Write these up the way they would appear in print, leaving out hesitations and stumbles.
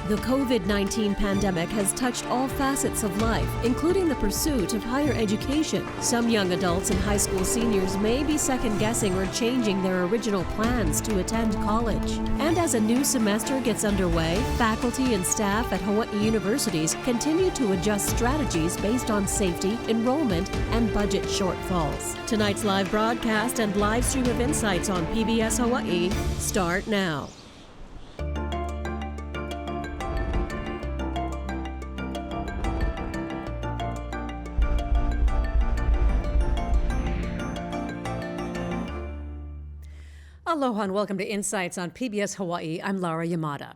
The COVID-19 pandemic has touched all facets of life, including the pursuit of higher education. Some young adults and high school seniors may be second-guessing or changing their original plans to attend college. And as a new semester gets underway, faculty and staff at Hawaiʻi universities continue to adjust strategies based on safety, enrollment, and budget shortfalls. Tonight's live broadcast and live stream of insights on PBS Hawaii start now. Aloha and welcome to Insights on PBS Hawaii. I'm Laura Yamada.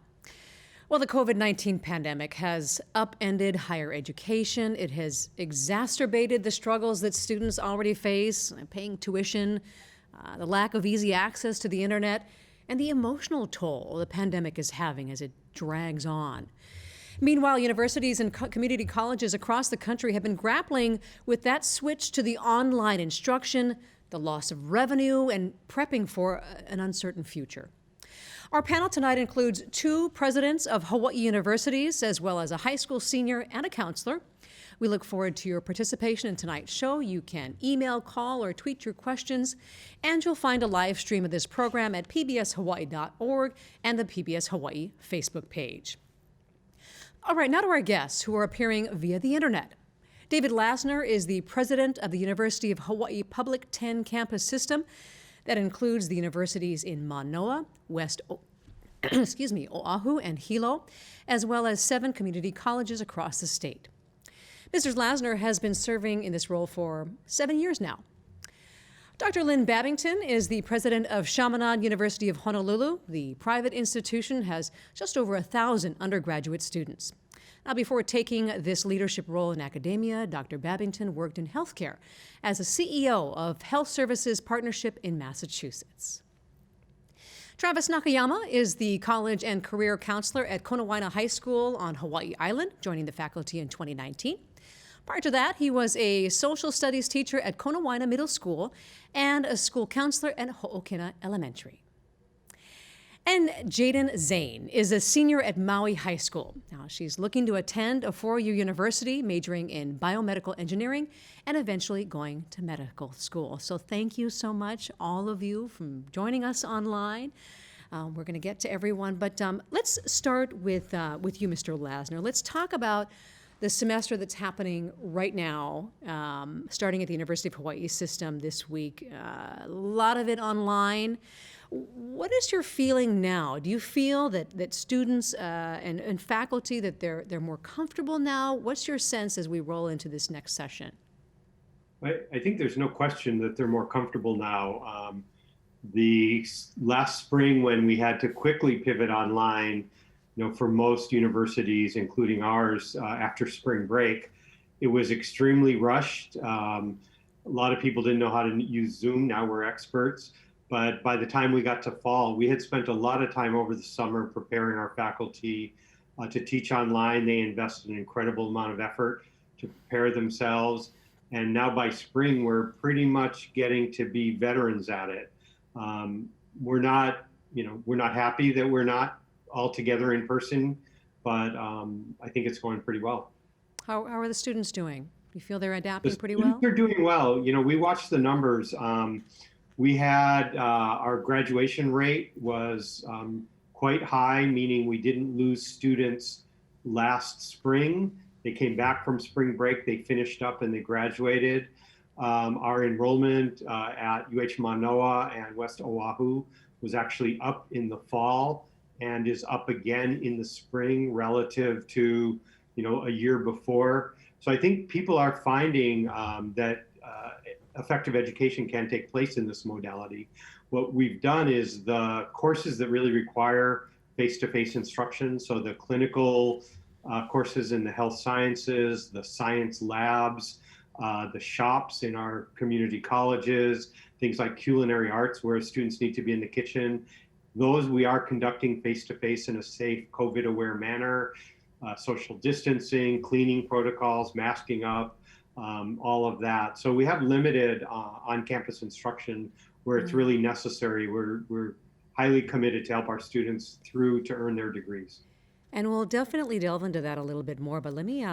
Well, the COVID-19 pandemic has upended higher education. It has exacerbated the struggles that students already face, paying tuition, the lack of easy access to the internet, and the emotional toll the pandemic is having as it drags on. Meanwhile, universities and community colleges across the country have been grappling with that switch to the online instruction, the loss of revenue, and prepping for an uncertain future. Our panel tonight includes two presidents of Hawaiʻi universities, as well as a high school senior and a counselor. We look forward to your participation in tonight's show. You can email, call, or tweet your questions, and you'll find a live stream of this program at pbshawaii.org and the PBS Hawaii Facebook page. All right, now to our guests who are appearing via the internet. David Lassner is the president of the University of Hawaii Public 10 campus system that includes the universities in Manoa, Oahu, and Hilo, as well as 7 community colleges across the state. Mr. Lassner has been serving in this role for 7 years now. Dr. Lynn Babington is the president of Chaminade University of Honolulu. The private institution has just over 1,000 undergraduate students. Now, before taking this leadership role in academia, Dr. Babington worked in healthcare as a CEO of Health Services Partnership in Massachusetts. Travis Nakayama is the college and career counselor at Konawaena High School on Hawaii Island, joining the faculty in 2019. Prior to that, he was a social studies teacher at Konawaena Middle School and a school counselor at Ho'okena Elementary. And Jaden Zane is a senior at Maui High School. Now, she's looking to attend a 4-year university, majoring in biomedical engineering and eventually going to medical school. So thank you so much, all of you, for joining us online. We're going to get to everyone, but let's start with you, Mr. Lassner. Let's talk about the semester that's happening right now, starting at the University of Hawaii system this week. A lot of it online. What is your feeling now? Do you feel that students and faculty, that they're more comfortable now? What's your sense as we roll into this next session? I think there's no question that they're more comfortable now. The last spring, when we had to quickly pivot online, for most universities, including ours, after spring break, it was extremely rushed. A lot of people didn't know how to use Zoom. Now we're experts. But by the time we got to fall, we had spent a lot of time over the summer preparing our faculty to teach online. They invested an incredible amount of effort to prepare themselves. And now by spring, we're pretty much getting to be veterans at it. We're not happy that we're not all together in person, but I think it's going pretty well. How are the students doing? Do you feel they're adapting pretty well? They're doing well. We watched the numbers. We had our graduation rate was quite high, meaning we didn't lose students last spring. They came back from spring break, they finished up and they graduated. Our enrollment at UH Manoa and West Oahu was actually up in the fall and is up again in the spring relative to a year before. So I think people are finding that effective education can take place in this modality. What we've done is the courses that really require face-to-face instruction, so the clinical courses in the health sciences, the science labs, the shops in our community colleges, things like culinary arts where students need to be in the kitchen, those we are conducting face-to-face in a safe, COVID-aware manner, social distancing, cleaning protocols, masking up, all of that. So we have limited on-campus instruction where it's really necessary. We're highly committed to help our students through to earn their degrees. And we'll definitely delve into that a little bit more, but let me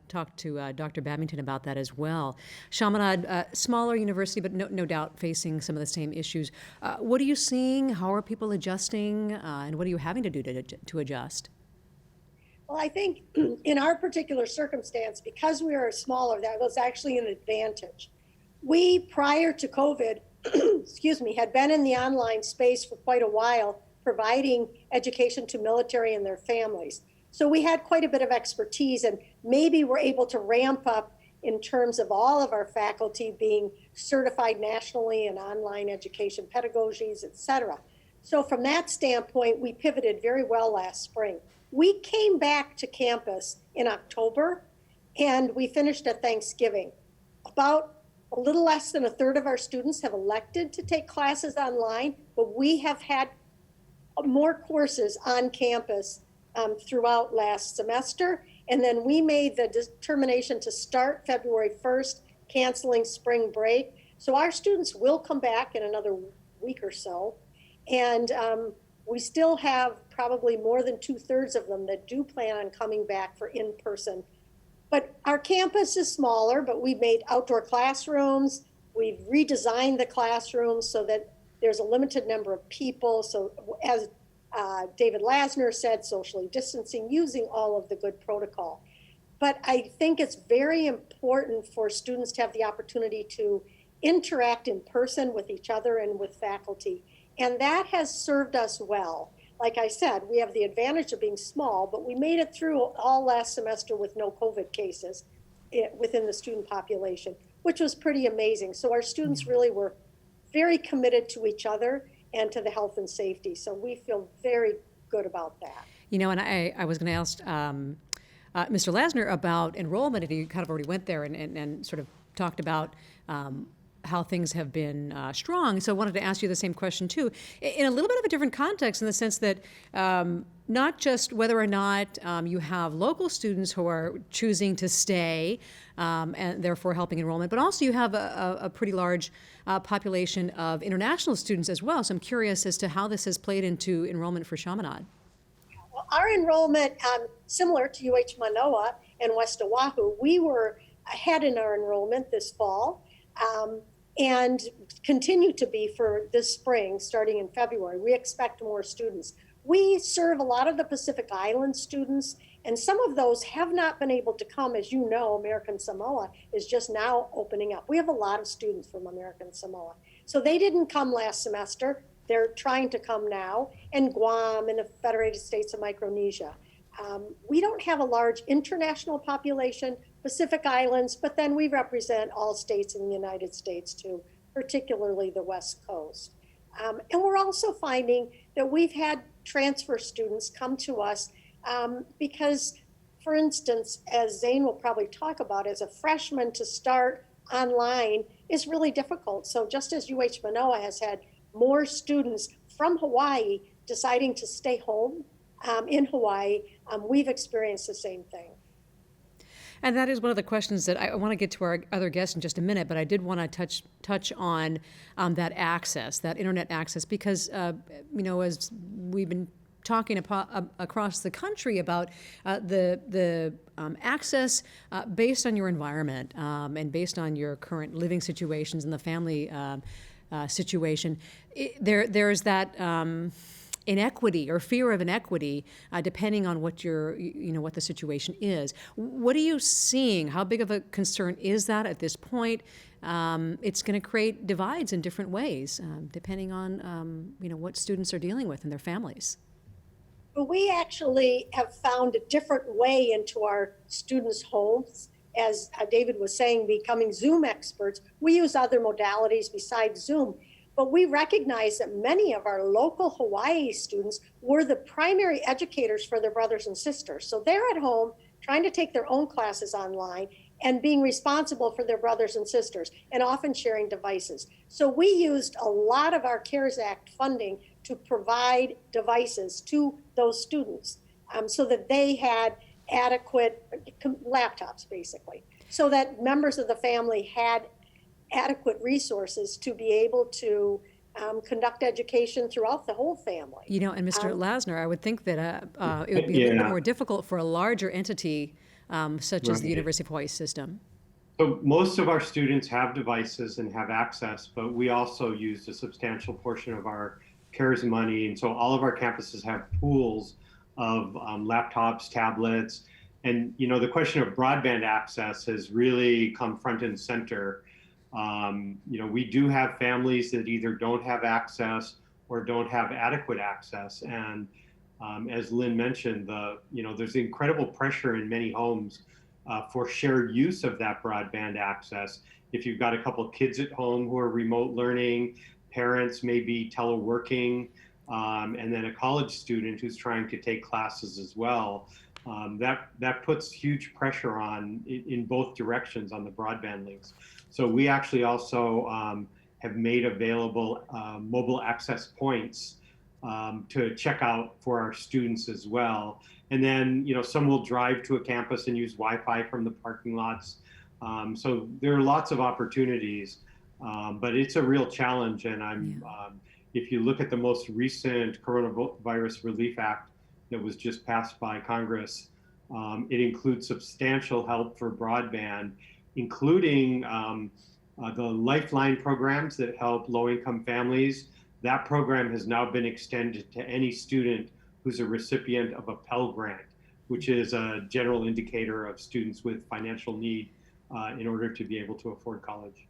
talk to Dr. Babington about that as well. Chaminade, smaller university, but no doubt facing some of the same issues. What are you seeing? How are people adjusting? And what are you having to do to adjust? Well, I think in our particular circumstance, because we are smaller, that was actually an advantage. We, prior to COVID, excuse me, had been in the online space for quite a while, providing education to military and their families. So we had quite a bit of expertise, and maybe we're able to ramp up in terms of all of our faculty being certified nationally in online education pedagogies, et cetera. So from that standpoint, we pivoted very well last spring. We came back to campus in October, and we finished at Thanksgiving. About a little less than a third of our students have elected to take classes online, but we have had more courses on campus throughout last semester. And then we made the determination to start February 1st, canceling spring break. So our students will come back in another week or so. And we still have probably more than 2/3 of them that do plan on coming back for in-person. But our campus is smaller, but we've made outdoor classrooms. We've redesigned the classrooms so that there's a limited number of people. So as David Lassner said, socially distancing, using all of the good protocol. But I think it's very important for students to have the opportunity to interact in person with each other and with faculty. And that has served us well. Like I said, we have the advantage of being small, but we made it through all last semester with no COVID cases within the student population, which was pretty amazing. So our students really were very committed to each other and to the health and safety. So we feel very good about that. You know, and I was going to ask Mr. Lassner about enrollment, and he kind of already went there and sort of talked about how things have been strong. So I wanted to ask you the same question too, in a little bit of a different context, in the sense that not just whether or not you have local students who are choosing to stay and therefore helping enrollment, but also you have a pretty large population of international students as well. So I'm curious as to how this has played into enrollment for Chaminade. Well, our enrollment, similar to UH Manoa and West Oahu, we were ahead in our enrollment this fall. And continue to be for this spring, starting in February. We expect more students. We serve a lot of the Pacific Island students, and some of those have not been able to come. As you know, American Samoa is just now opening up. We have a lot of students from American Samoa. So they didn't come last semester. They're trying to come now, and Guam and the Federated States of Micronesia. We don't have a large international population, Pacific Islands, but then we represent all states in the United States too, particularly the West Coast. And we're also finding that we've had transfer students come to us because, for instance, as Zane will probably talk about, as a freshman to start online is really difficult. So just as UH Manoa has had more students from Hawaii deciding to stay home in Hawaii, we've experienced the same thing. And that is one of the questions that I want to get to our other guests in just a minute, but I did want to touch on that access, that internet access, because, you know, as we've been talking across the country about the access based on your environment and based on your current living situations and the family situation, there's that inequity or fear of inequity, depending on what what the situation is. What are you seeing? How big of a concern is that at this point? It's going to create divides in different ways, depending on what students are dealing with and their families. But we actually have found a different way into our students' homes. As David was saying, becoming Zoom experts, we use other modalities besides Zoom. But we recognize that many of our local Hawaii students were the primary educators for their brothers and sisters. So they're at home trying to take their own classes online and being responsible for their brothers and sisters, and often sharing devices. So we used a lot of our CARES Act funding to provide devices to those students so that they had adequate laptops, basically, so that members of the family had adequate resources to be able to conduct education throughout the whole family. You know, and Mr. Lassner, I would think that it would be a little bit more difficult for a larger entity such as the University of Hawaii system. So most of our students have devices and have access, but we also use a substantial portion of our CARES money. And so all of our campuses have pools of laptops, tablets. And, you know, the question of broadband access has really come front and center. You know, we do have families that either don't have access or don't have adequate access. And as Lynn mentioned, you know, there's incredible pressure in many homes for shared use of that broadband access. If you've got a couple of kids at home who are remote learning, parents may be teleworking, and then a college student who's trying to take classes as well. That puts huge pressure on in both directions on the broadband links. So we actually also have made available mobile access points to check out for our students as well. And then, you know, some will drive to a campus and use Wi-Fi from the parking lots. So there are lots of opportunities, but it's a real challenge. And if you look at the most recent Coronavirus Relief Act that was just passed by Congress, it includes substantial help for broadband, including the Lifeline programs that help low-income families. That program has now been extended to any student who's a recipient of a Pell Grant, which is a general indicator of students with financial need in order to be able to afford college.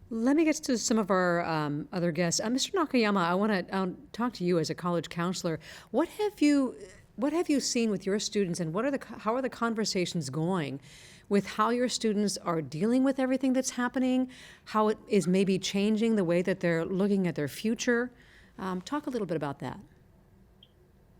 Let me get to some of our other guests. Mr. Nakayama, I want to talk to you as a college counselor. What have you seen with your students, and how are the conversations going with how your students are dealing with everything that's happening, how it is maybe changing the way that they're looking at their future? Talk a little bit about that.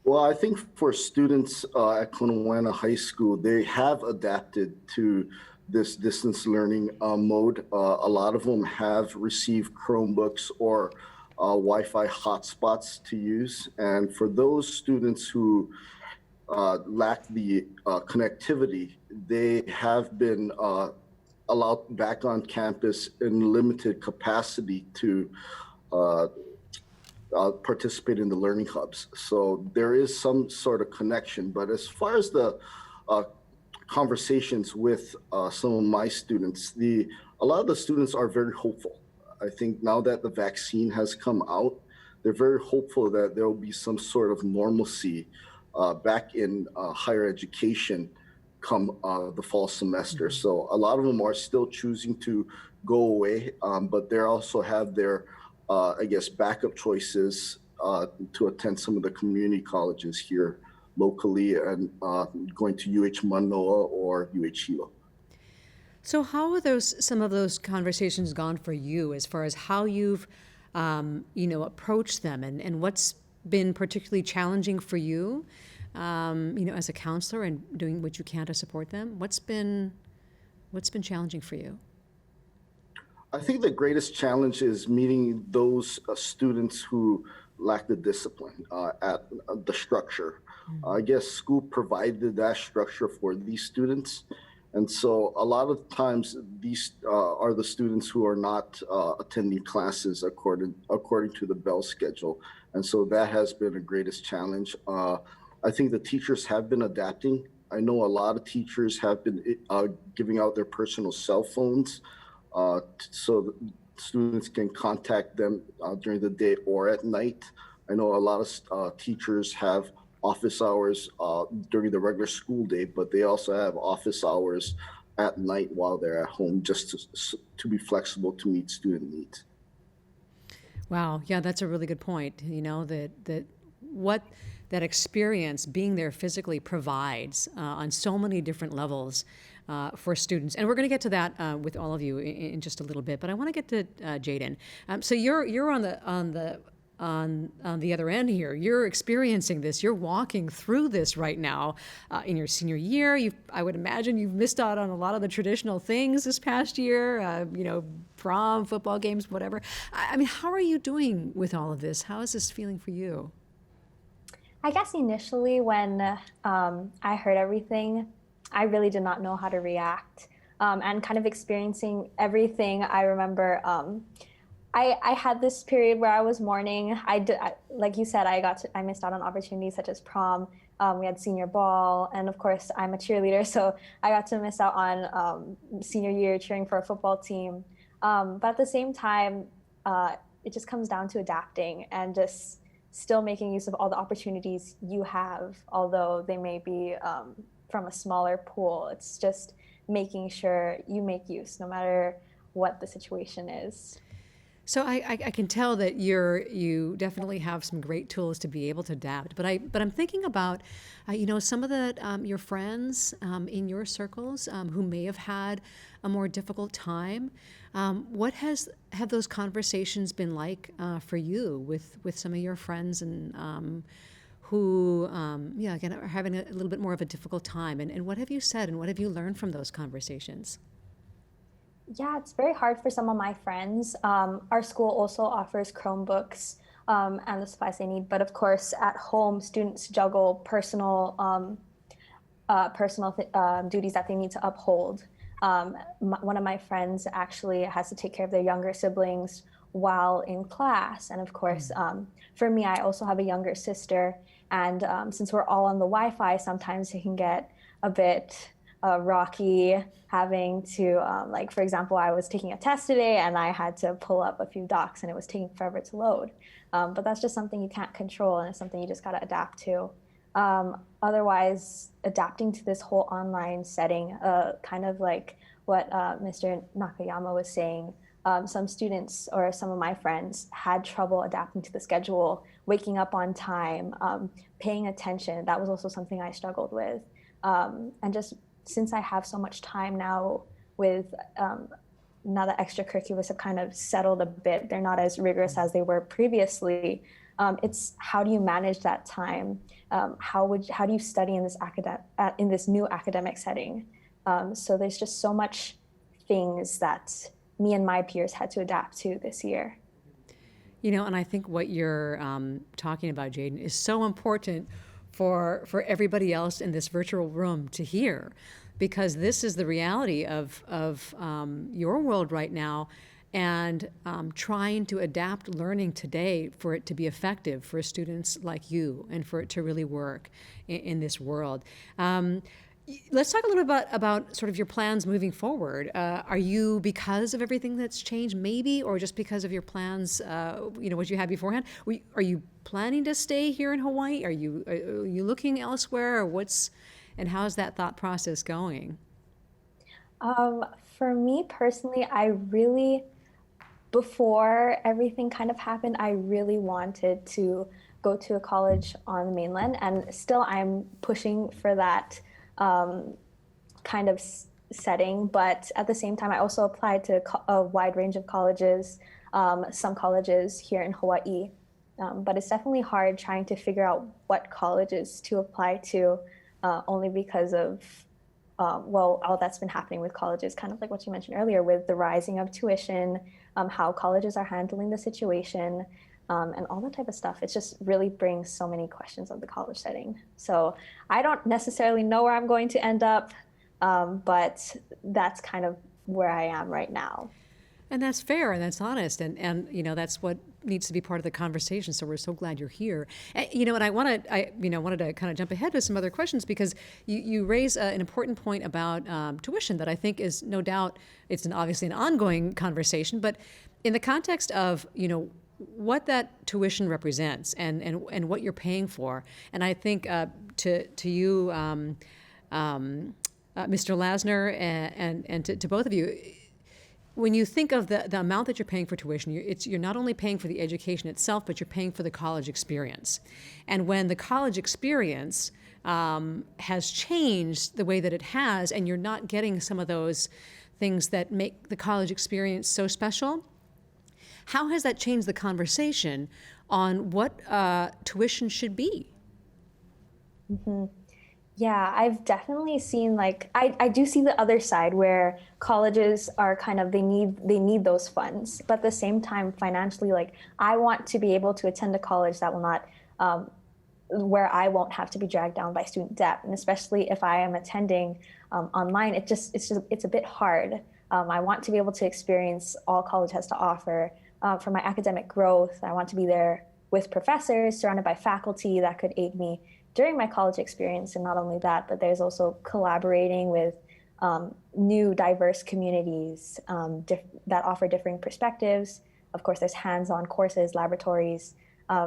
Well, I think for students at Konawaena High School, they have adapted to this distance learning mode. A lot of them have received Chromebooks or Wi-Fi hotspots to use. And for those students who lack the connectivity, they have been allowed back on campus in limited capacity to participate in the learning hubs. So there is some sort of connection. But as far as the conversations with some of my students, a lot of the students are very hopeful. I think now that the vaccine has come out, they're very hopeful that there will be some sort of normalcy back in higher education come the fall semester. Mm-hmm. So a lot of them are still choosing to go away, but they also have their, I guess, backup choices to attend some of the community colleges here locally and going to UH Manoa or UH Hilo. So how are some of those conversations gone for you as far as how you've approached them and what's been particularly challenging for you, as a counselor and doing what you can to support them? What's been challenging for you? I think the greatest challenge is meeting those students who lack the discipline at the structure. Mm-hmm. I guess school provided that structure for these students. And so a lot of times these are the students who are not attending classes according to the bell schedule. And so that has been the greatest challenge. I think the teachers have been adapting. I know a lot of teachers have been giving out their personal cell phones so that students can contact them during the day or at night. I know a lot of teachers have office hours during the regular school day, but they also have office hours at night while they're at home, just to be flexible to meet student needs. Wow, yeah, that's a really good point. You know, that what that experience being there physically provides on so many different levels for students. And we're going to get to that with all of you in just a little bit, but I want to get to Jaden. So you're on the other end here. You're experiencing this. You're walking through this right now in your senior year. I would imagine you've missed out on a lot of the traditional things this past year, prom, football games, whatever. I mean, how are you doing with all of this? How is this feeling for you? I guess initially when I heard everything, I really did not know how to react. And kind of experiencing everything, I remember I had this period where I was mourning. Like you said, I missed out on opportunities such as prom. We had senior ball, and of course, I'm a cheerleader, so I got to miss out on senior year cheering for a football team. But at the same time, it just comes down to adapting and just still making use of all the opportunities you have, although they may be from a smaller pool. It's just making sure you make use, no matter what the situation is. So I can tell that you definitely have some great tools to be able to adapt. But I'm thinking about, some of your friends in your circles who may have had a more difficult time. What have those conversations been like for you with some of your friends and who again are having a little bit more of a difficult time? And what have you said and what have you learned from those conversations? Yeah, it's very hard for some of my friends. Our school also offers Chromebooks and the supplies they need, but of course, at home, students juggle personal duties that they need to uphold. One of my friends actually has to take care of their younger siblings while in class, and of course, for me, I also have a younger sister, and since we're all on the Wi-Fi, sometimes it can get a bit rocky having to, like, for example, I was taking a test today and I had to pull up a few docs and it was taking forever to load. But that's just something you can't control, and it's something you just got to adapt to. Otherwise, adapting to this whole online setting, kind of like what Mr. Nakayama was saying, some students or some of my friends had trouble adapting to the schedule, waking up on time, paying attention. That was also something I struggled with. And just since I have so much time now with now that extracurriculars have kind of settled a bit, they're not as rigorous as they were previously. It's how do you manage that time? How do you study in this new academic setting? So there's just so much things that me and my peers had to adapt to this year. And I think what you're talking about, Jaden, is so important for everybody else in this virtual room to hear, because this is the reality of your world right now, and trying to adapt learning today for it to be effective for students like you and for it to really work in this world. Let's talk a little bit about sort of your plans moving forward. Are you, because of everything that's changed, maybe, or just because of your plans, what you had beforehand? Are you planning to stay here in Hawaii? Are you looking elsewhere, or and how's that thought process going? For me personally, before everything kind of happened, I really wanted to go to a college on the mainland, and still I'm pushing for that kind of setting. But at the same time, I also applied to a wide range of colleges, some colleges here in Hawaii. But it's definitely hard trying to figure out what colleges to apply to, only because of, all that's been happening with colleges, kind of like what you mentioned earlier with the rising of tuition, how colleges are handling the situation, and all that type of stuff. It just really brings so many questions of the college setting. So I don't necessarily know where I'm going to end up, but that's kind of where I am right now. And that's fair and that's honest, and that's what needs to be part of the conversation. So we're so glad you're here. And I wanted to kind of jump ahead with some other questions, because you raise an important point about tuition that I think is, no doubt, it's obviously an ongoing conversation, but in the context of what that tuition represents and what you're paying for. And I think to you, Mr. Lassner, and to both of you, when you think of the amount that you're paying for tuition, you're not only paying for the education itself, but you're paying for the college experience. And when the college experience has changed the way that it has, and you're not getting some of those things that make the college experience so special, how has that changed the conversation on what tuition should be? Mm-hmm. Yeah, I've definitely seen, I do see the other side where colleges are kind of, they need those funds, but at the same time, financially, I want to be able to attend a college that will not, where I won't have to be dragged down by student debt. And especially if I am attending online, it's a bit hard. I want to be able to experience all college has to offer for my academic growth. I want to be there with professors, surrounded by faculty that could aid me during my college experience. And not only that, but there's also collaborating with new diverse communities that offer differing perspectives. Of course, there's hands-on courses, laboratories.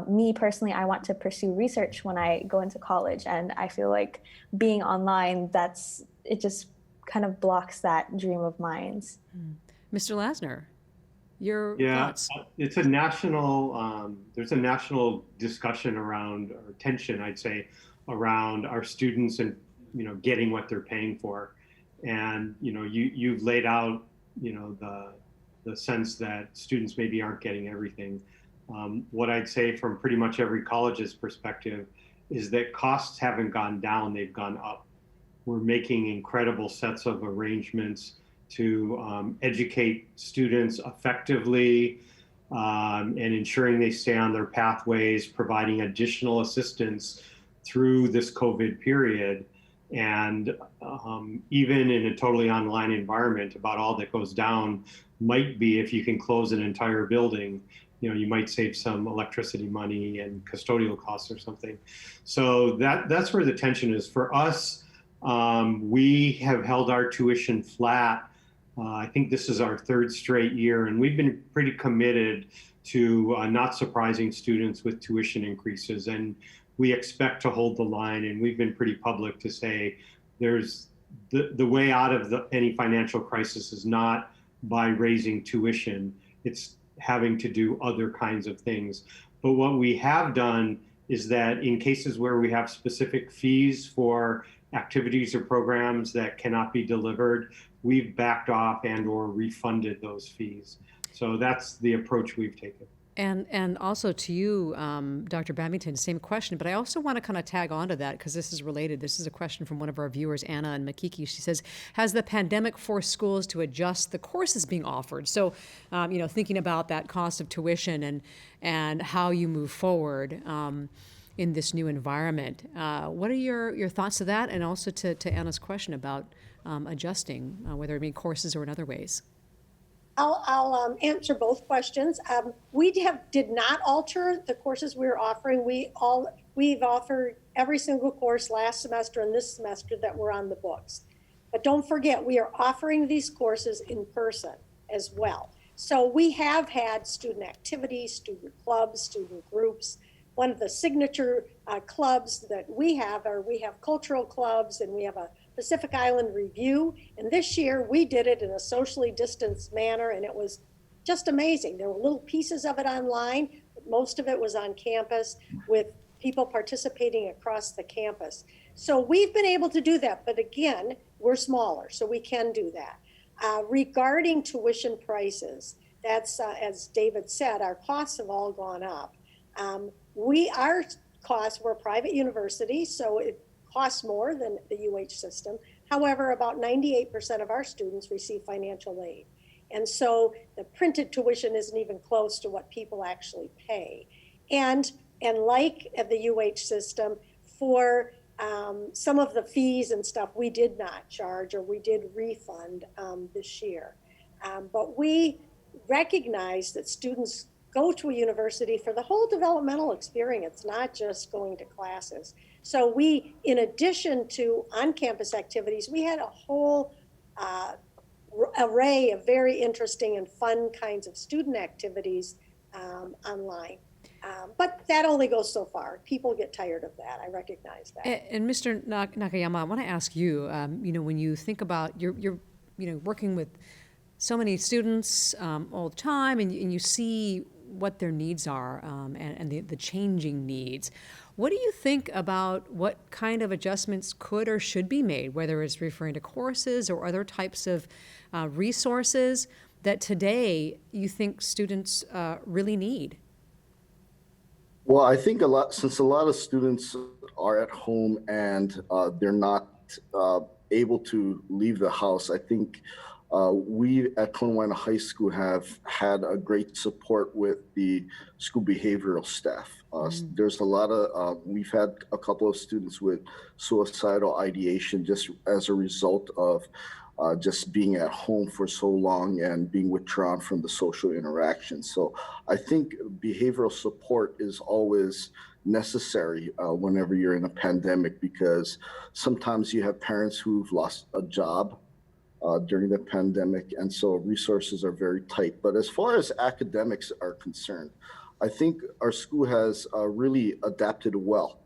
Me personally, I want to pursue research when I go into college, and I feel like being online, it just kind of blocks that dream of mine. Mr. Lassner, your thoughts? It's a national, there's a national discussion around, or tension, I'd say, around our students and, getting what they're paying for. And, you've laid out, the sense that students maybe aren't getting everything. What I'd say from pretty much every college's perspective is that costs haven't gone down, they've gone up. We're making incredible sets of arrangements to educate students effectively and ensuring they stay on their pathways, providing additional assistance through this COVID period. And even in a totally online environment, about all that goes down might be, if you can close an entire building, you might save some electricity money and custodial costs or something. So that's where the tension is. For us, we have held our tuition flat. I think this is our third straight year, and we've been pretty committed to not surprising students with tuition increases. And we expect to hold the line, and we've been pretty public to say there's the way out of any financial crisis is not by raising tuition. It's having to do other kinds of things. But what we have done is that in cases where we have specific fees for activities or programs that cannot be delivered, we've backed off and or refunded those fees. So that's the approach we've taken. And also to you, Dr. Babington, same question, but I also want to kind of tag on to that because this is related. This is a question from one of our viewers, Anna and Makiki. She says, has the pandemic forced schools to adjust the courses being offered? So, thinking about that cost of tuition and how you move forward in this new environment. What are your thoughts to that, and also to Anna's question about adjusting, whether it be courses or in other ways? I'll answer both questions. We did not alter the courses we were offering. We've offered every single course last semester and this semester that were on the books. But don't forget, we are offering these courses in person as well. So we have had student activities, student clubs, student groups. One of the signature clubs that we have cultural clubs, and we have a Pacific Island Review. And this year we did it in a socially distanced manner, and it was just amazing. There were little pieces of it online, but most of it was on campus with people participating across the campus. So we've been able to do that, but again, we're smaller, so we can do that. Regarding tuition prices, that's, as David said, our costs have all gone up. Our costs, we're a private university, so it costs more than the UH system. However, about 98% of our students receive financial aid. And so the printed tuition isn't even close to what people actually pay. And like at the UH system, for some of the fees and stuff, we did not charge, or we did refund this year. But we recognize that students go to a university for the whole developmental experience, not just going to classes. So we, in addition to on-campus activities, we had a whole array of very interesting and fun kinds of student activities online. But that only goes so far. People get tired of that. I recognize that. And Mr. Nakayama, I want to ask you, when you think about you're working with so many students all the time, and you see what their needs are and the changing needs. What do you think about what kind of adjustments could or should be made, whether it's referring to courses or other types of resources that today you think students really need? Well, I think since a lot of students are at home and they're not able to leave the house, I think we at Konawaena High School have had a great support with the school behavioral staff. There's a lot of, we've had a couple of students with suicidal ideation just as a result of just being at home for so long and being withdrawn from the social interaction. So I think behavioral support is always necessary whenever you're in a pandemic, because sometimes you have parents who've lost a job during the pandemic, and so resources are very tight. But as far as academics are concerned, I think our school has really adapted well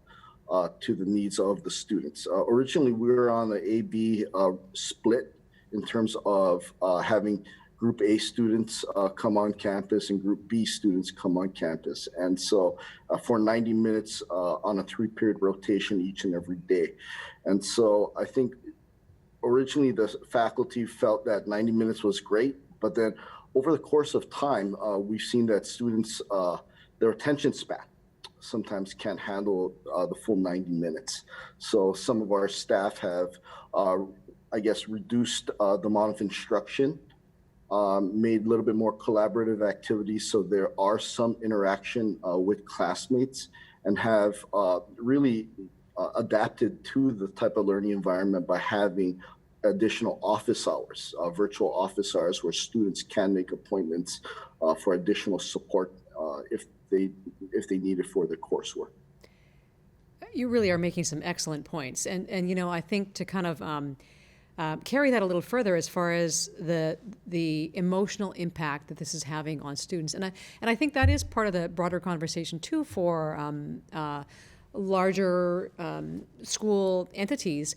to the needs of the students. Originally, we were on the A-B split in terms of having Group A students come on campus and Group B students come on campus. And so for 90 minutes on a 3-period rotation each and every day. And so I think originally the faculty felt that 90 minutes was great, but then over the course of time, we've seen that students, their attention span sometimes can't handle the full 90 minutes. So some of our staff have, I guess, reduced the amount of instruction, made a little bit more collaborative activities, so there are some interaction with classmates, and have really adapted to the type of learning environment by having additional office hours, virtual office hours, where students can make appointments for additional support if they need it for their coursework. You really are making some excellent points, and you know, I think to kind of carry that a little further as far as the emotional impact that this is having on students, and I think that is part of the broader conversation too for larger school entities.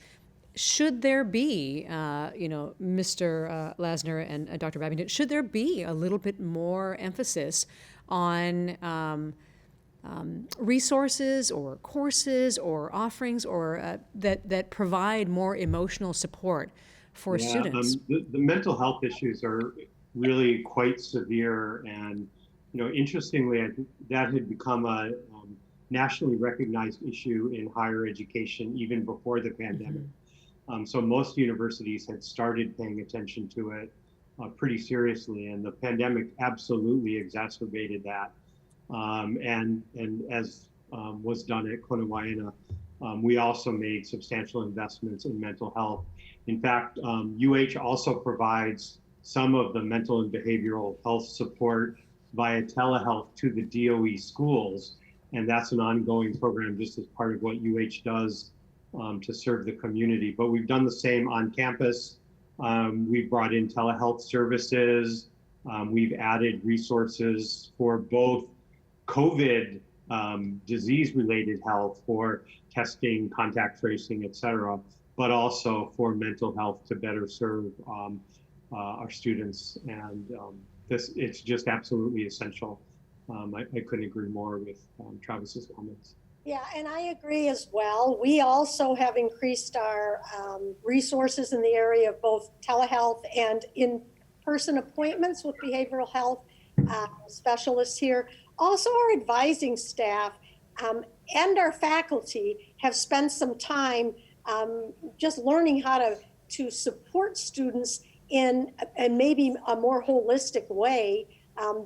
Should there be, Mr. Lassner and Dr. Babington, should there be a little bit more emphasis on resources or courses or offerings or that provide more emotional support for students? The mental health issues are really quite severe, and interestingly, I think that had become a nationally recognized issue in higher education even before the pandemic. So most universities had started paying attention to it pretty seriously, and the pandemic absolutely exacerbated that. And as was done at Konawaena, we also made substantial investments in mental health. In fact, UH also provides some of the mental and behavioral health support via telehealth to the DOE schools, and that's an ongoing program just as part of what UH does to serve the community. But we've done the same on campus. We've brought in telehealth services. We've added resources for both COVID disease-related health, for testing, contact tracing, et cetera, but also for mental health to better serve our students. And it's just absolutely essential. I couldn't agree more with Travis's comments. Yeah, and I agree as well. We also have increased our resources in the area of both telehealth and in-person appointments with behavioral health specialists here. Also, our advising staff and our faculty have spent some time just learning how to support students in maybe a more holistic way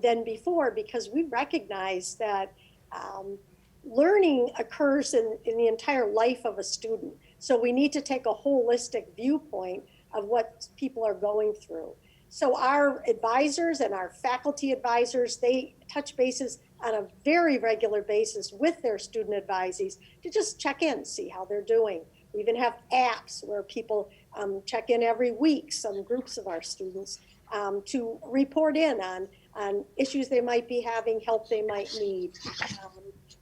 than before, because we recognize that learning occurs in the entire life of a student. So we need to take a holistic viewpoint of what people are going through. So our advisors and our faculty advisors, they touch bases on a very regular basis with their student advisees to just check in, see how they're doing. We even have apps where people check in every week, some groups of our students, to report in on issues they might be having, help they might need.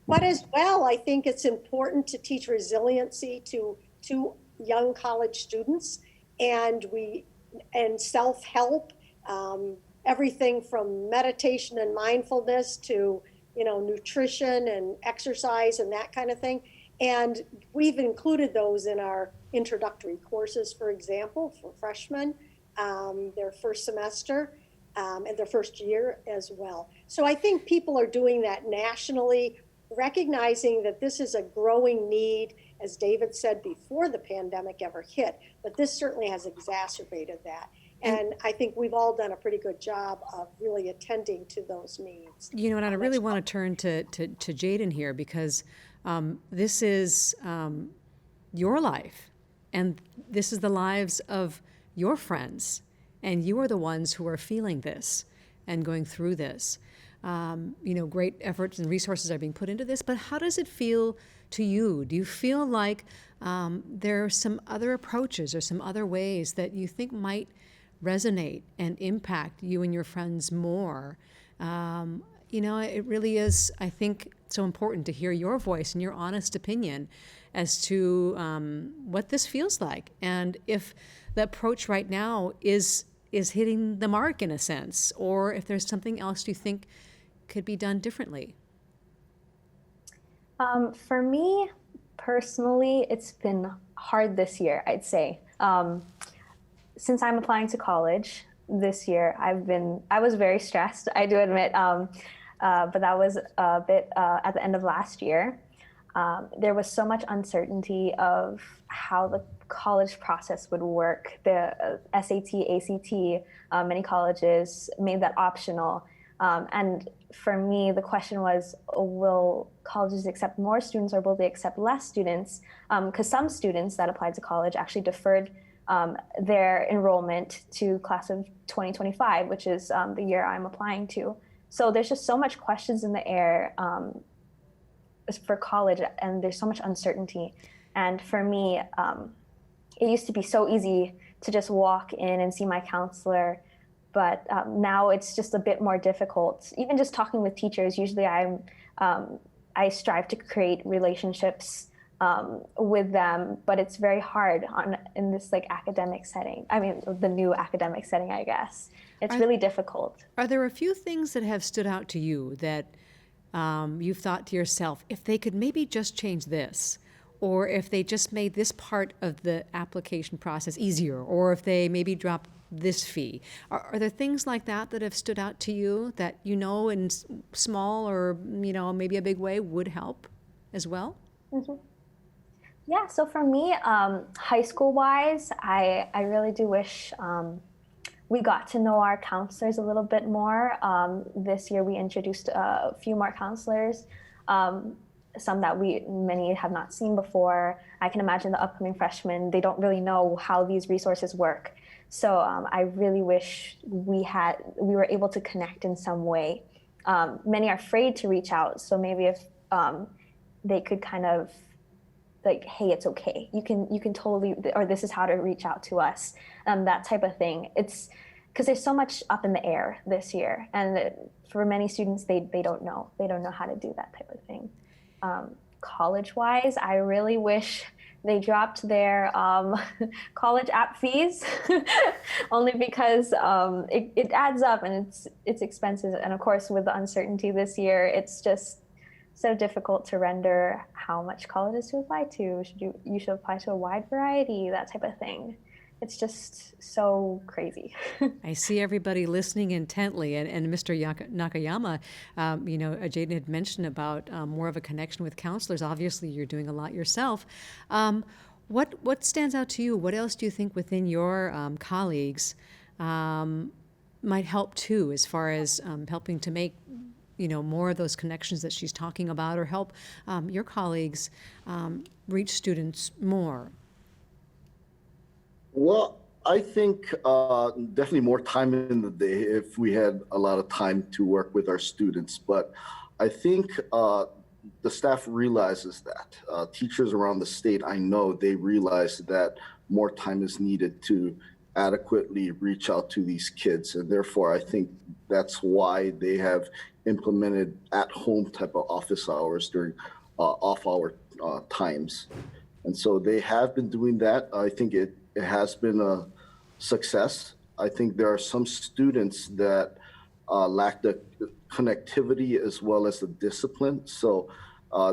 But as well, I think it's important to teach resiliency to young college students, and self-help, everything from meditation and mindfulness to nutrition and exercise and that kind of thing. And we've included those in our introductory courses, for example, for freshmen, their first semester, and their first year as well. So I think people are doing that nationally, recognizing that this is a growing need, as David said, before the pandemic ever hit, but this certainly has exacerbated that. And I think we've all done a pretty good job of really attending to those needs. And I really want to turn to Jaden here, because this is your life, and this is the lives of your friends, and you are the ones who are feeling this and going through this. Great efforts and resources are being put into this, but how does it feel to you? Do you feel like there are some other approaches or some other ways that you think might resonate and impact you and your friends more? It really is, I think, so important to hear your voice and your honest opinion as to what this feels like, and if the approach right now is hitting the mark in a sense, or if there's something else you think could be done differently. For me personally, it's been hard this year, I'd say. Since I'm applying to college this year, I was very stressed, I do admit, but that was a bit at the end of last year. There was so much uncertainty of how the college process would work. The SAT, ACT, many colleges made that optional. And for me, the question was, will colleges accept more students or will they accept less students? Because some students that applied to college actually deferred their enrollment to class of 2025, which is the year I'm applying to. So there's just so much questions in the air for college, and there's so much uncertainty. And for me, it used to be so easy to just walk in and see my counselor, but now it's just a bit more difficult. Even just talking with teachers, usually I strive to create relationships with them, but it's very hard in this academic setting. I mean, the new academic setting, I guess. It's really difficult. Are there a few things that have stood out to you that you've thought to yourself, if they could maybe just change this, or if they just made this part of the application process easier, or if they maybe dropped this fee? Are there things like that that have stood out to you that in small or maybe a big way would help as well? Mm-hmm. Yeah, so for me, high school wise, I really do wish we got to know our counselors a little bit more. This year we introduced a few more counselors, some that many have not seen before. I can imagine the upcoming freshmen, they don't really know how these resources work. So I really wish we were able to connect in some way. Many are afraid to reach out, so maybe if they could kind of hey, it's okay. You can totally, or this is how to reach out to us, that type of thing. It's because there's so much up in the air this year, and for many students, they don't know how to do that type of thing. College-wise, I really wish they dropped their college app fees, only because it adds up and it's expensive. And of course, with the uncertainty this year, it's just so difficult to render how much colleges to apply to. You should apply to a wide variety, that type of thing. It's just so crazy. I see everybody listening intently, and Mr. Nakayama, Jaden had mentioned about more of a connection with counselors. Obviously, you're doing a lot yourself. What stands out to you? What else do you think within your colleagues might help too, as far as helping to make more of those connections that she's talking about, or help your colleagues reach students more? Well, I think definitely more time in the day if we had a lot of time to work with our students. But I think the staff realizes that. Teachers around the state, I know they realize that more time is needed to adequately reach out to these kids. And therefore, I think that's why they have implemented at-home type of office hours during off-hour times. And so they have been doing that. I think it has been a success. I think there are some students that lack the connectivity as well as the discipline. So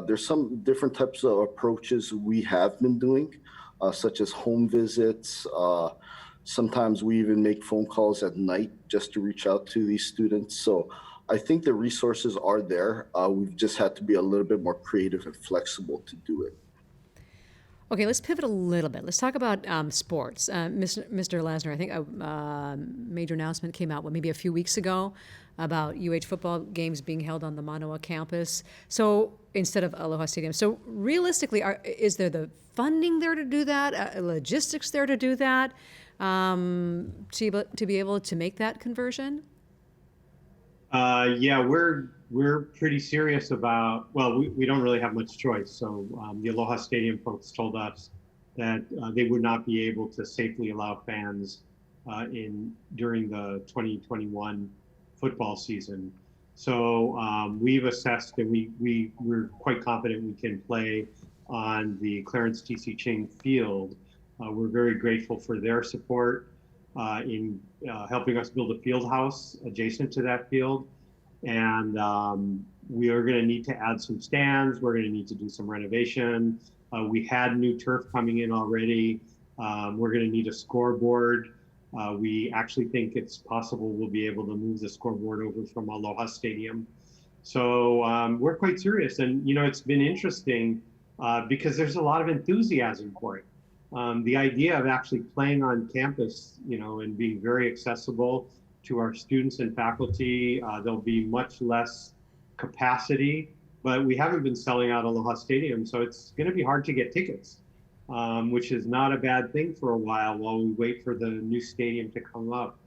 there's some different types of approaches we have been doing, such as home visits. Sometimes we even make phone calls at night just to reach out to these students. So I think the resources are there. We've just had to be a little bit more creative and flexible to do it. Okay, let's pivot a little bit. Let's talk about sports. Mr. Lassner, I think a major announcement came out, maybe a few weeks ago, about UH football games being held on the Manoa campus. So instead of Aloha Stadium. So realistically, is there the funding there to do that? Logistics there to do that? to be able to make that conversion? Yeah, we're pretty serious about, well, we don't really have much choice. So the Aloha Stadium folks told us that they would not be able to safely allow fans during the 2021 football season. So we've assessed that we're quite confident we can play on the Clarence T.C. Ching Field. We're very grateful for their support in helping us build a field house adjacent to that field. And we are going to need to add some stands. We're going to need to do some renovation. We had new turf coming in already. We're going to need a scoreboard. We actually think it's possible we'll be able to move the scoreboard over from Aloha Stadium. So we're quite serious. And, you know, it's been interesting because there's a lot of enthusiasm for it. The idea of actually playing on campus, you know, and being very accessible to our students and faculty, there'll be much less capacity, but we haven't been selling out Aloha Stadium, so it's going to be hard to get tickets, which is not a bad thing for a while we wait for the new stadium to come up.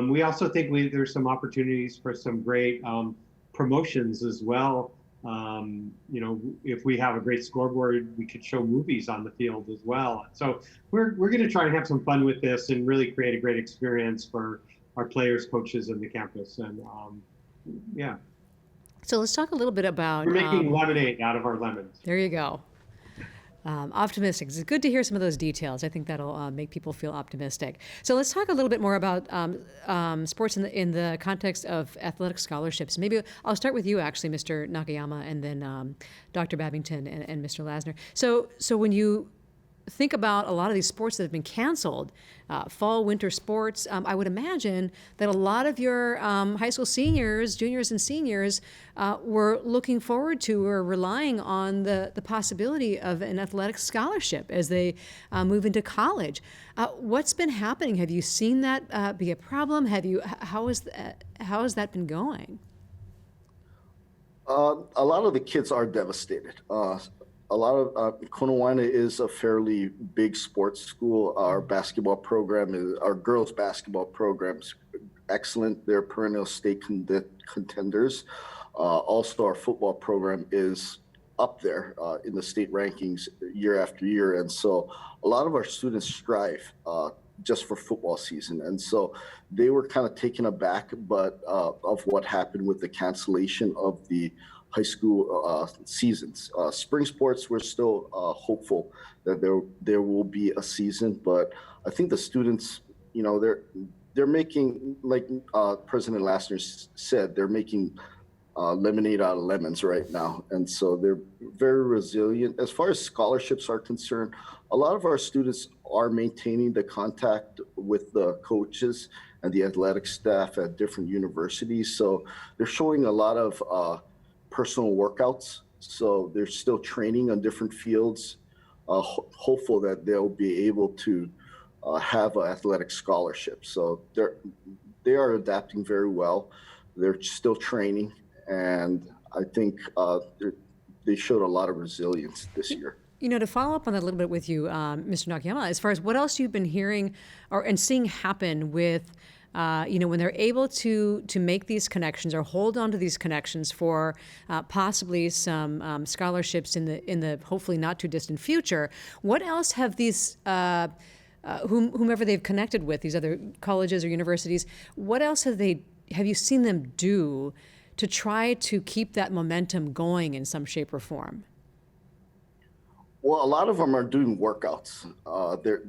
We also think there's some opportunities for some great promotions as well. You know, if we have a great scoreboard, we could show movies on the field as well. So we're going to try and have some fun with this and really create a great experience for our players, coaches, and the campus. And yeah. So let's talk a little bit about. We're making lemonade out of our lemons. There you go. Optimistic. It's good to hear some of those details. I think that'll make people feel optimistic. So let's talk a little bit more about sports in the context of athletic scholarships. Maybe I'll start with you, actually, Mr. Nakayama, and then Dr. Babington and Mr. Lassner. So when you think about a lot of these sports that have been canceled, fall, winter sports, I would imagine that a lot of your high school seniors, juniors and seniors were looking forward to or relying on the possibility of an athletic scholarship as they move into college. What's been happening? Have you seen that be a problem? How has that been going? A lot of the kids are devastated. A lot of Konawaena is a fairly big sports school. Our basketball program our girls basketball program's excellent. They're perennial state contenders. Also, our football program is up there in the state rankings year after year. And so a lot of our students strive just for football season. And so they were kind of taken aback of what happened with the cancellation of the high school seasons. Spring sports, we're still hopeful that there will be a season, but I think the students, you know, they're making, like President Lassner said, they're making lemonade out of lemons right now. And so they're very resilient. As far as scholarships are concerned, a lot of our students are maintaining the contact with the coaches and the athletic staff at different universities. So they're showing a lot of personal workouts. So they're still training on different fields, hopeful that they'll be able to have an athletic scholarship. So they are adapting very well. They're still training, and I think they showed a lot of resilience this year. You know, to follow up on that a little bit with you, Mr. Nakayama, as far as what else you've been hearing and seeing happen with when they're able to make these connections or hold on to these connections for possibly some scholarships in the hopefully not too distant future, what else have these whomever they've connected with, these other colleges or universities, what else have you seen them do to try to keep that momentum going in some shape or form? Well, a lot of them are doing workouts.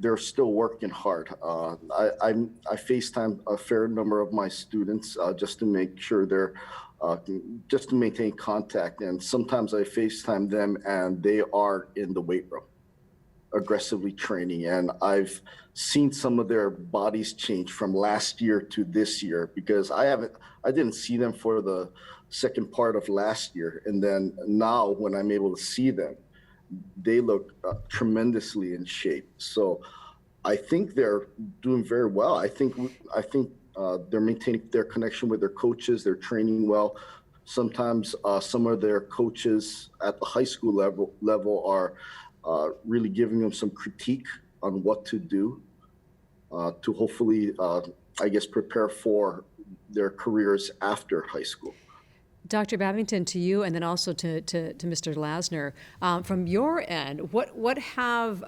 They're still working hard. I FaceTime a fair number of my students just to make sure just to maintain contact. And sometimes I FaceTime them and they are in the weight room, aggressively training. And I've seen some of their bodies change from last year to this year because I didn't see them for the second part of last year. And then now when I'm able to see them, they look tremendously in shape. So I think they're doing very well. I think they're maintaining their connection with their coaches. They're training well. Sometimes some of their coaches at the high school level are really giving them some critique on what to do. to hopefully, prepare for their careers after high school. Dr. Babington, to you, and then also to Mr. Lassner, from your end, what have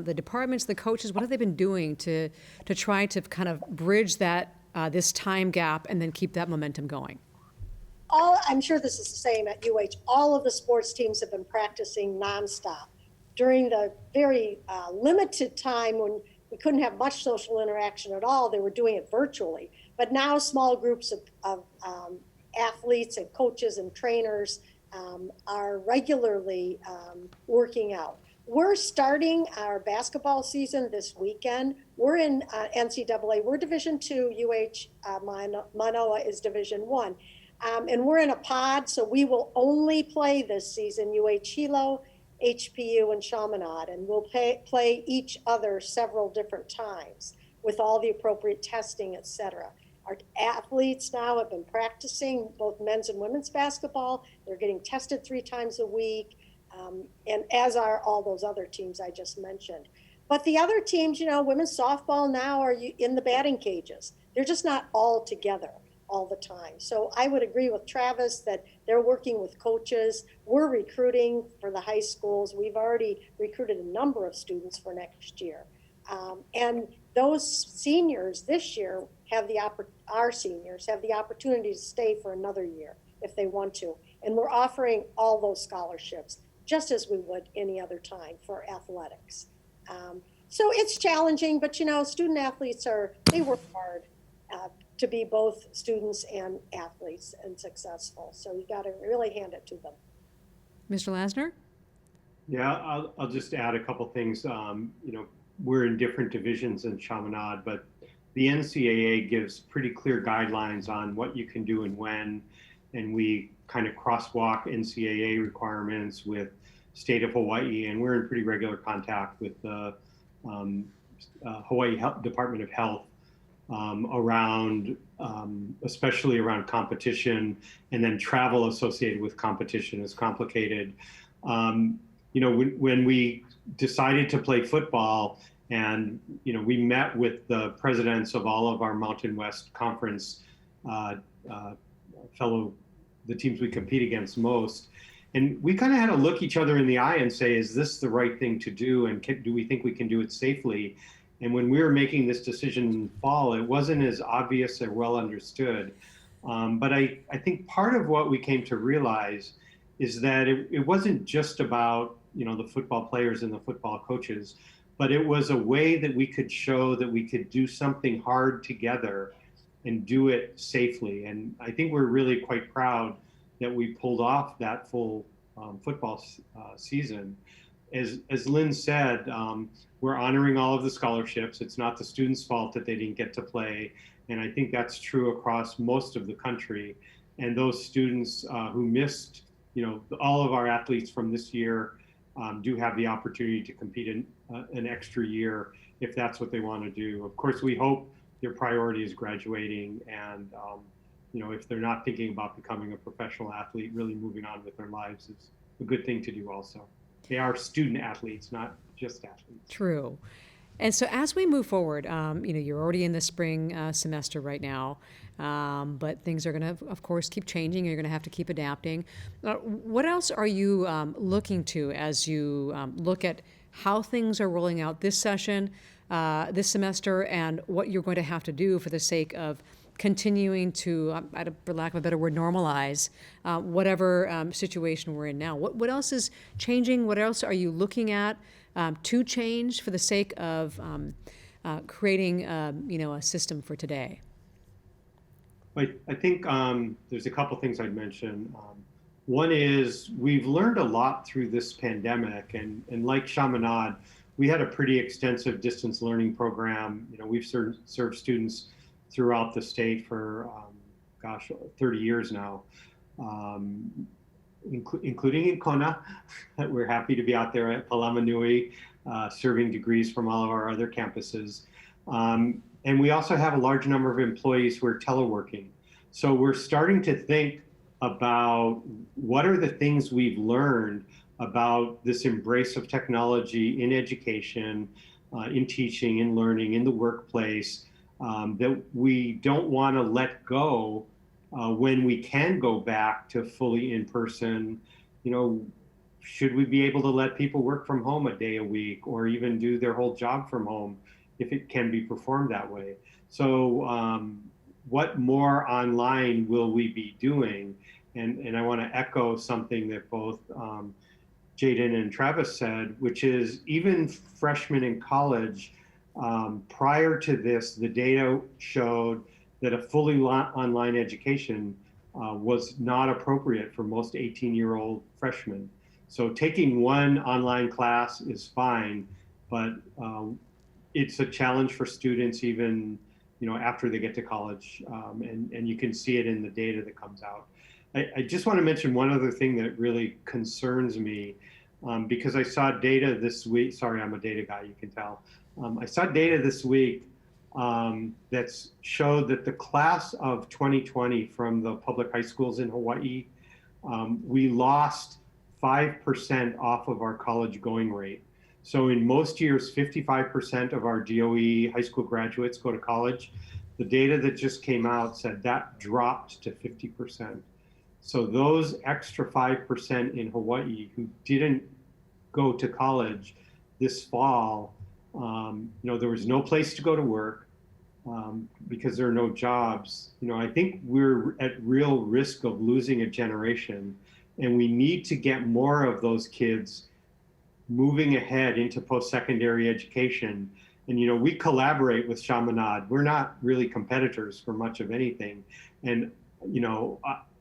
the departments, the coaches, what have they been doing to try to kind of bridge that this time gap and then keep that momentum going? I'm sure this is the same at UH. All of the sports teams have been practicing nonstop during the very limited time when we couldn't have much social interaction at all. They were doing it virtually, but now small groups of athletes and coaches and trainers are regularly working out. We're starting our basketball season this weekend. We're in NCAA. We're Division II. Manoa is Division I. And we're in a pod, so we will only play this season Hilo, HPU, and Chaminade, and we'll play each other several different times with all the appropriate testing, et cetera. Our athletes now have been practicing both men's and women's basketball. They're getting tested 3 times a week, and as are all those other teams I just mentioned. But the other teams, women's softball now are in the batting cages. They're just not all together all the time. So I would agree with Travis that they're working with coaches. We're recruiting for the high schools. We've already recruited a number of students for next year. And those seniors this year our seniors have the opportunity to stay for another year if they want to. And we're offering all those scholarships, just as we would any other time for athletics. So it's challenging, but student athletes they work hard to be both students and athletes and successful. So you got to really hand it to them. Mr. Lassner? Yeah, I'll just add a couple things. We're in different divisions in Chaminade, but the NCAA gives pretty clear guidelines on what you can do and when, and we kind of crosswalk NCAA requirements with state of Hawaii, and we're in pretty regular contact with the Hawaii Department of Health around, especially around competition, and then travel associated with competition is complicated. When we decided to play football, and we met with the presidents of all of our Mountain West Conference the teams we compete against most, and we kind of had to look each other in the eye and say, is this the right thing to do, and do we think we can do it safely? And when we were making this decision in fall, it wasn't as obvious or well understood. But I think part of what we came to realize is that it wasn't just about the football players and the football coaches, but it was a way that we could show that we could do something hard together and do it safely. And I think we're really quite proud that we pulled off that full football season. As Lynn said, we're honoring all of the scholarships. It's not the students' fault that they didn't get to play. And I think that's true across most of the country. And those students who missed, all of our athletes from this year do have the opportunity to compete in an extra year if that's what they want to do. Of course, we hope their priority is graduating, and if they're not thinking about becoming a professional athlete, really moving on with their lives is a good thing to do also. They are student athletes, not just athletes. True. And so as we move forward, you're already in the spring semester right now, but things are going to, of course, keep changing. You're going to have to keep adapting. What else are you looking to as you look at how things are rolling out this session, this semester, and what you're going to have to do for the sake of continuing to, for lack of a better word, normalize whatever situation we're in now? What else is changing? What else are you looking at to change for the sake of creating, a system for today? I think there's a couple things I'd mention. One is we've learned a lot through this pandemic, and like Chaminade, we had a pretty extensive distance learning program. We've served students throughout the state for, 30 years now, including in Kona. We're happy to be out there at Palamanui, serving degrees from all of our other campuses. And we also have a large number of employees who are teleworking. So we're starting to think about what are the things we've learned about this embrace of technology in education, in teaching, in learning, in the workplace, that we don't want to let go when we can go back to fully in person. Should we be able to let people work from home a day a week, or even do their whole job from home if it can be performed that way? So what more online will we be doing? And I want to echo something that both Jaden and Travis said, which is even freshmen in college, prior to this, the data showed that a fully online education was not appropriate for most 18-year-old freshmen. So taking one online class is fine, but it's a challenge for students even after they get to college, and you can see it in the data that comes out. I just want to mention one other thing that really concerns me, because I saw data this week. Sorry, I'm a data guy, you can tell. I saw data this week that showed that the class of 2020 from the public high schools in Hawaii, we lost 5% off of our college going rate. So in most years, 55% of our DOE high school graduates go to college. The data that just came out said that dropped to 50%. So those extra 5% in Hawaii who didn't go to college this fall, there was no place to go to work because there are no jobs. I think we're at real risk of losing a generation, and we need to get more of those kids moving ahead into post-secondary education. And we collaborate with Chaminade. We're not really competitors for much of anything. And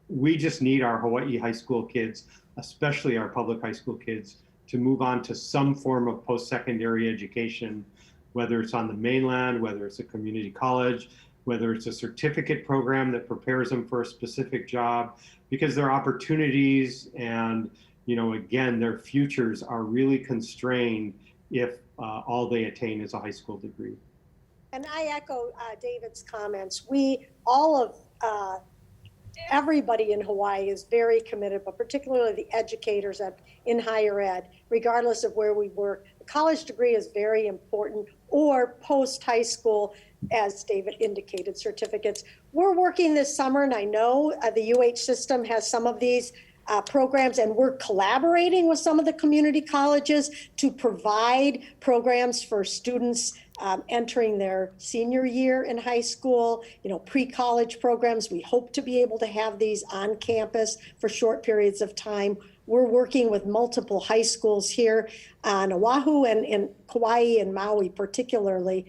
we just need our Hawaii high school kids, especially our public high school kids, to move on to some form of post-secondary education, whether it's on the mainland, whether it's a community college, whether it's a certificate program that prepares them for a specific job, because their opportunities and again, their futures are really constrained if all they attain is a high school degree. And I echo David's comments. Everybody in Hawaii is very committed, but particularly the educators in higher ed, regardless of where we work. The college degree is very important, or post-high school, as David indicated, certificates. We're working this summer, and I know the UH system has some of these programs, and we're collaborating with some of the community colleges to provide programs for students entering their senior year in high school, pre-college programs. We hope to be able to have these on campus for short periods of time. We're working with multiple high schools here on Oahu and in Kauai and Maui particularly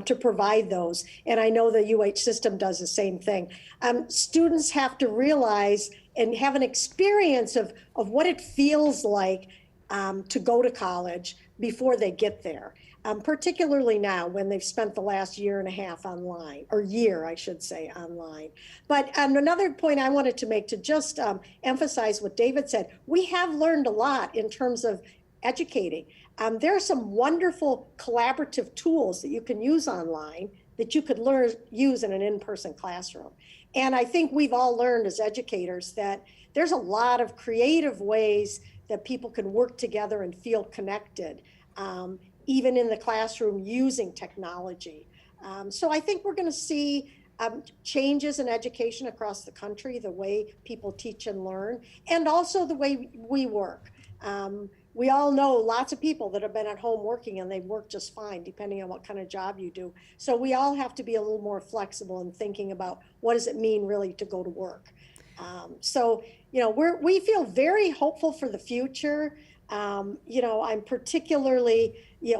to provide those. And I know the UH system does the same thing. Students have to realize and have an experience of what it feels like to go to college before they get there, particularly now when they've spent the last year and a half online, or year, I should say, online. But another point I wanted to make to just emphasize what David said, we have learned a lot in terms of educating. There are some wonderful collaborative tools that you can use online that you could use in an in-person classroom. And I think we've all learned as educators that there's a lot of creative ways that people can work together and feel connected, even in the classroom using technology. So I think we're going to see changes in education across the country, the way people teach and learn, and also the way we work. We all know lots of people that have been at home working and they work just fine, depending on what kind of job you do. So we all have to be a little more flexible in thinking about what does it mean really to go to work. We feel very hopeful for the future. I'm particularly,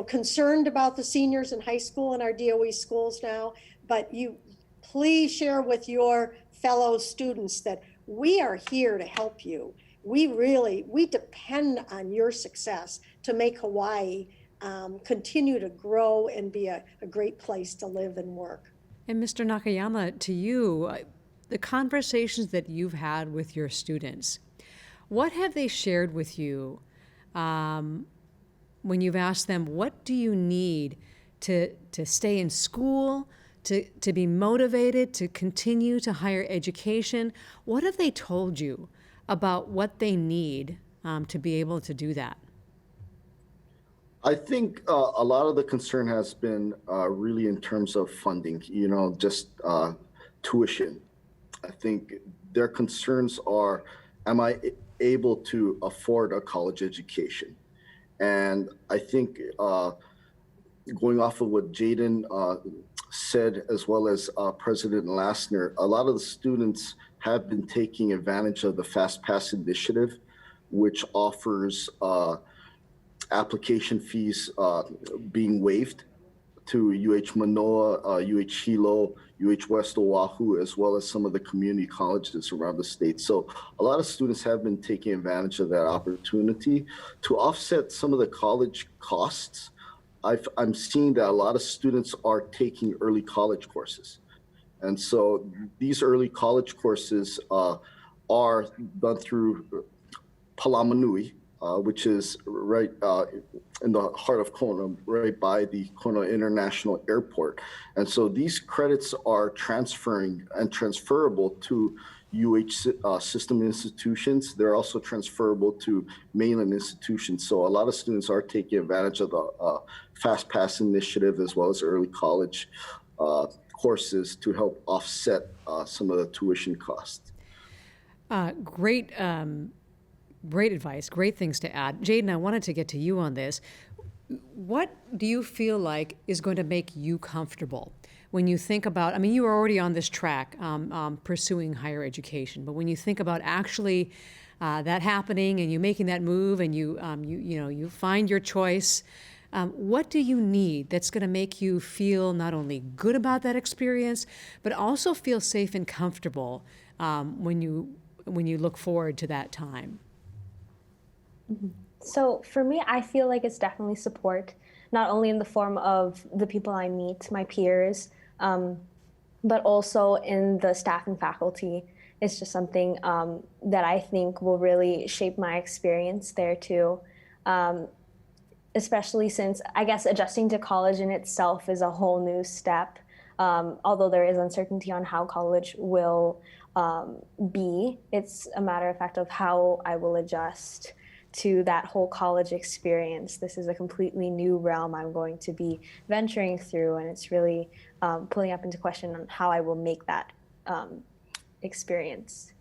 concerned about the seniors in high school in our DOE schools now, but you please share with your fellow students that we are here to help you. We depend on your success to make Hawaii continue to grow and be a great place to live and work. And Mr. Nakayama, to you, the conversations that you've had with your students, what have they shared with you when you've asked them, what do you need to stay in school, to be motivated, to continue to higher education? What have they told you about what they need to be able to do that? I think a lot of the concern has been really in terms of funding, just tuition. I think their concerns are, am I able to afford a college education? And I think going off of what Jaden said, as well as President Lassner, a lot of the students have been taking advantage of the Fast Pass initiative, which offers application fees being waived to UH Manoa, UH Hilo, UH West Oahu, as well as some of the community colleges around the state. So a lot of students have been taking advantage of that opportunity to offset some of the college costs. I'm seeing that a lot of students are taking early college courses. And so these early college courses are done through Palamanui, which is right in the heart of Kona, right by the Kona International Airport. And so these credits are transferring and transferable to UH system institutions. They're also transferable to mainland institutions. So a lot of students are taking advantage of the Fast Pass initiative, as well as early college courses, to help offset some of the tuition costs. Great advice, great things to add. Jaden, I wanted to get to you on this. What do you feel like is going to make you comfortable when you think about, I mean, you are already on this track pursuing higher education, but when you think about actually that happening and you making that move and you find your choice, what do you need that's going to make you feel not only good about that experience, but also feel safe and comfortable when you look forward to that time? So for me, I feel like it's definitely support, not only in the form of the people I meet, my peers, but also in the staff and faculty. It's just something that I think will really shape my experience there too. Especially since, I guess, adjusting to college in itself is a whole new step. Although there is uncertainty on how college will be, it's a matter of fact of how I will adjust to that whole college experience. This is a completely new realm I'm going to be venturing through, and it's really pulling up into question on how I will make that experience.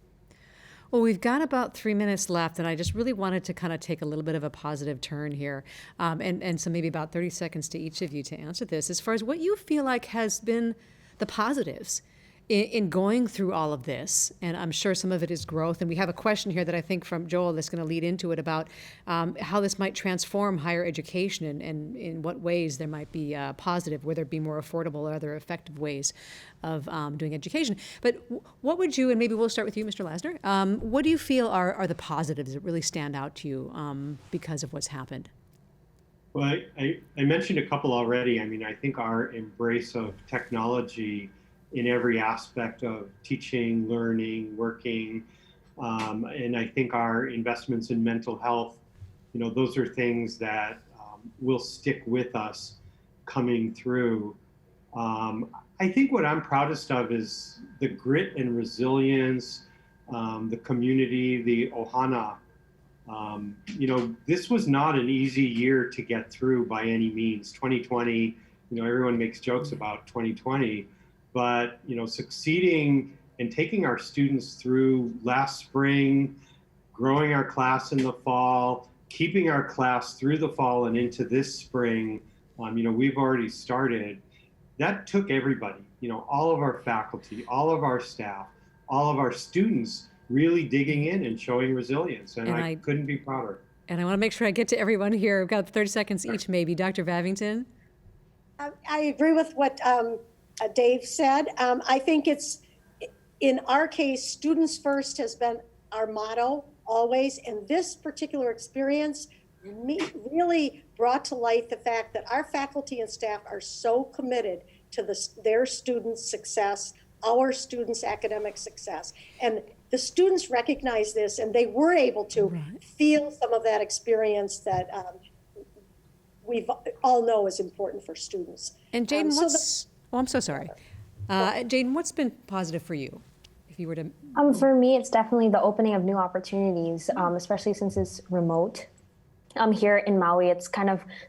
Well, we've got about 3 minutes left, and I just really wanted to kind of take a little bit of a positive turn here, and so maybe about 30 seconds to each of you to answer this, as far as what you feel like has been the positives in going through all of this. And I'm sure some of it is growth. And we have a question here that I think from Joel that's going to lead into it about how this might transform higher education and in what ways there might be positive, whether it be more affordable or other effective ways of doing education. But what would you, and maybe we'll start with you, Mr. Lassner, what do you feel are the positives that really stand out to you because of what's happened? Well, I mentioned a couple already. I mean, I think our embrace of technology in every aspect of teaching, learning, working, and I think our investments in mental health, those are things that will stick with us coming through. I think what I'm proudest of is the grit and resilience, the community, the ohana. This was not an easy year to get through by any means. 2020, everyone makes jokes about 2020, but, succeeding and taking our students through last spring, growing our class in the fall, keeping our class through the fall and into this spring, we've already started. That took everybody, all of our faculty, all of our staff, all of our students really digging in and showing resilience. And I couldn't be prouder. And I want to make sure I get to everyone here. We've got 30 seconds each, maybe. Dr. Babington? I agree with what Dave said. I think it's, in our case, students first has been our motto always. And this particular experience really brought to light the fact that our faculty and staff are so committed to their students' success, our students' academic success. And the students recognize this, and they were able to feel some of that experience that we all know is important for students. And Jaden, I'm so sorry. Jaden, what's been positive for you? If you were to... For me, it's definitely the opening of new opportunities, especially since it's remote. Here in Maui, it's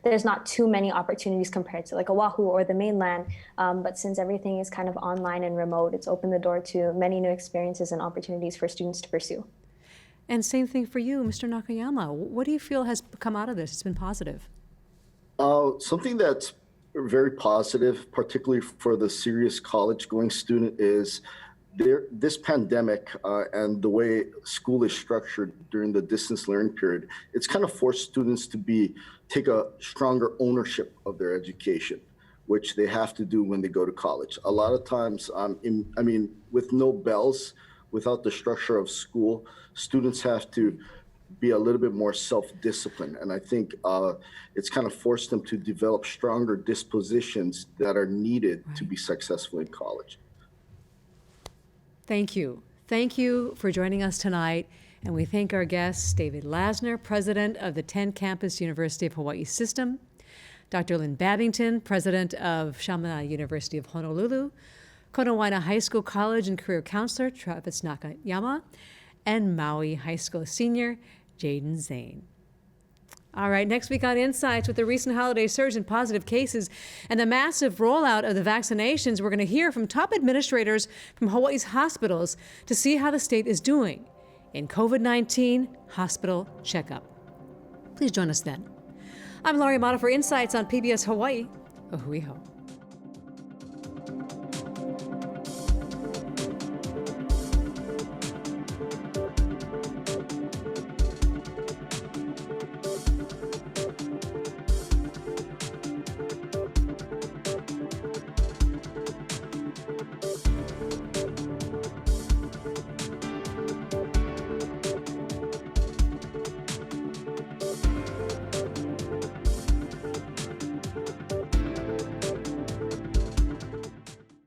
there's not too many opportunities compared to like Oahu or the mainland. But since everything is kind of online and remote, it's opened the door to many new experiences and opportunities for students to pursue. And same thing for you, Mr. Nakayama. What do you feel has come out of this? It's been positive. Something that's very positive, particularly for the serious college-going student, is this pandemic and the way school is structured during the distance learning period. It's kind of forced students to take a stronger ownership of their education, which they have to do when they go to college. A lot of times, with no bells, without the structure of school, students have to be a little bit more self-disciplined. And I think it's kind of forced them to develop stronger dispositions that are needed to be successful in college. Thank you. Thank you for joining us tonight. And we thank our guests, David Lassner, president of the 10-campus University of Hawaii system, Dr. Lynn Babington, president of Chaminade University of Honolulu, Konawaena High School College and Career Counselor Travis Nakayama, and Maui High School senior Jaden Zane. All right, next week on Insights, with the recent holiday surge in positive cases and the massive rollout of the vaccinations, we're going to hear from top administrators from Hawaii's hospitals to see how the state is doing in COVID-19 hospital checkup. Please join us then. I'm Laurie Amato for Insights on PBS Hawaii. Ohui ho.